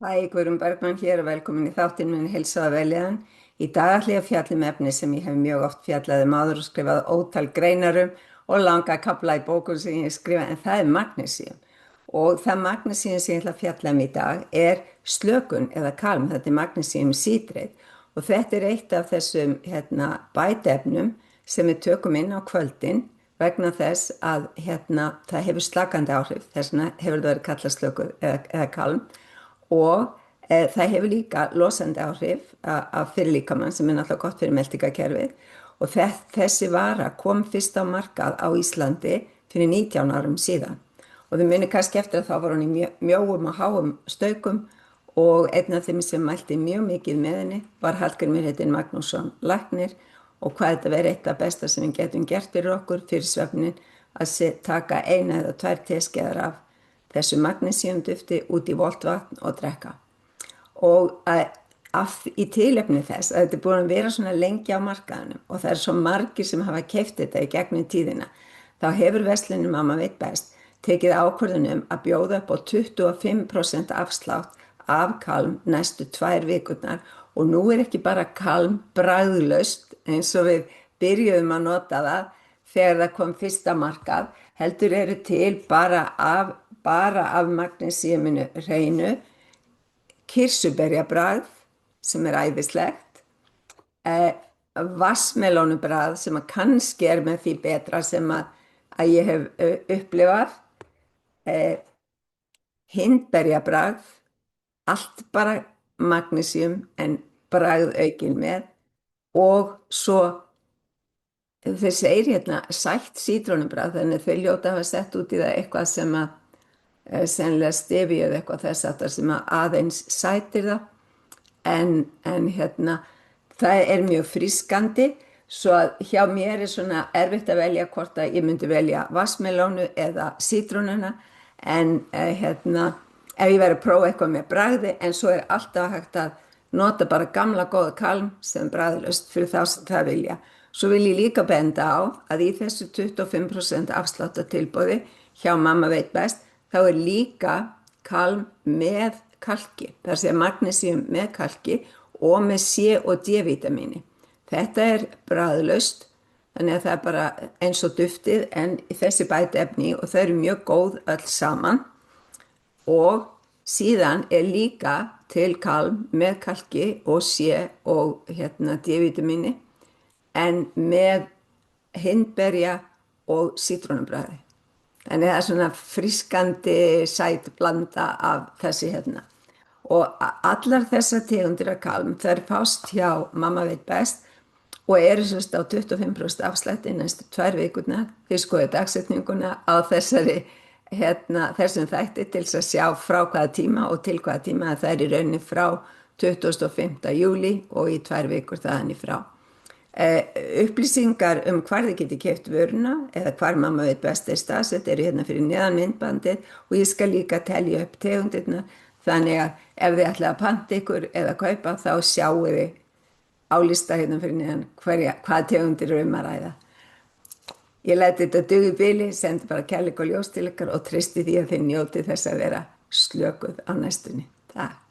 Hæ, Guðrún Bergmann hér og velkomin í þáttinn minn Heilsa og vellíðan. Í dag ætla ég að fjalla um efni sem ég hef mjög oft fjallað um áður og skrifað ótal greinarum og langa kafla í bókum sem ég hef skrifað, en það er magnesíum. Og það magnesíum sem ég ætla að fjalla um í dag er slökun eða kalm, þetta er magnesíum sítreit. Og þetta er eitt af þessum bætefnum sem við tökum inn á kvöldin vegna þess að það hefur slakandi áhrif, þess vegna hefur það verið kallað slökur eða kalm. Og það hefur líka losandi áhrif af fyrir líkamann sem er náttúrulega gott fyrir meltingakerfið og þessi vara kom fyrst á markað á Íslandi fyrir 19 árum síðan og þau muni kannski eftir að þá var hún í mjóum og háum staukum og einn af þeim sem mælti mjög mikið með henni var Hallgrímur heitinn Magnússon læknir og hvað þetta verið eitt af besta sem við getum gert fyrir okkur fyrir svefnin að taka 1 eða 2 teskeiðar af þessu magnesíumdufti út í volgt vatn og drekka. Og í tilefni þess að þetta er búin að vera svona lengi á markaðunum og það er svo margir sem hafa keypt þetta í gegnum tíðina, þá hefur verslunin Mamma veit best tekið ákvörðun að bjóða upp á 25% afslátt af kalm næstu 2 vikurnar og nú er ekki bara kalm bragðlaust eins og við byrjuðum að nota það þegar það kom fyrst á markað, heldur eru til bara af magnesíuminu hreinu, kirsuberjabragð sem er æðislegt, vassmelónubragð sem að kannski er með því betra sem að ég hef upplifað, hindberjabragð, allt bara magnesíum en bragð aukin með og svo þeir segir sætt sítrónubragð þannig þau ljóta að hafa sett út í það eitthvað sem að sennilega stefi eða eitthvað þess aftar sem að aðeins sætir það en það er mjög frískandi svo að hjá mér er svona erfitt að velja hvort að ég myndi velja vassmelónu eða sítrónuna en ef ég verið að prófa eitthvað með bragði en svo er alltaf hægt að nota bara gamla góða kalm sem bragðlaust fyrir þá sem það vilja. Svo vil ég líka benda á að í þessu 25% afsláttartilboði hjá Mamma veit best þá er líka kalm með kalki, þar sé magnesíum með kalki og með C- og D-vítamíni. Þetta er bragðlaust, þannig að það er bara eins og duftið en þessi bætiefni og þau eru mjög góð öll saman og síðan er líka til kalm með kalki og C- og D-vítamíni en með hindberja og sítrónubragði. Þannig það er svona frískandi sæt blanda af þessi Og allar þessar tegundir af kalm, þær fást hjá Mamma veit best og eru sérst á 25% afslætti næstu 2 vikurnar. Þið skoðið dagsetninguna á þessum þætti til þess að sjá frá hvaða tíma og til hvaða tíma það er í rauninni frá 25. júlí og í 2 vikur þaðan í frá. Upplýsingar hvar þið geti keypt vöruna eða hvar Mamma veit best er staðsett eru fyrir neðan myndbandið og ég skal líka telja upp tegundirna þannig að ef þið ætla að panta ykkur eða kaupa þá sjáu þið á lista fyrir neðan hvað tegundir eru að ræða. Ég læti þetta duga í bili, sendi bara kærleik og ljós til ykkar og treysti því að þið njótið þess að vera slökuð á næstunni. Takk.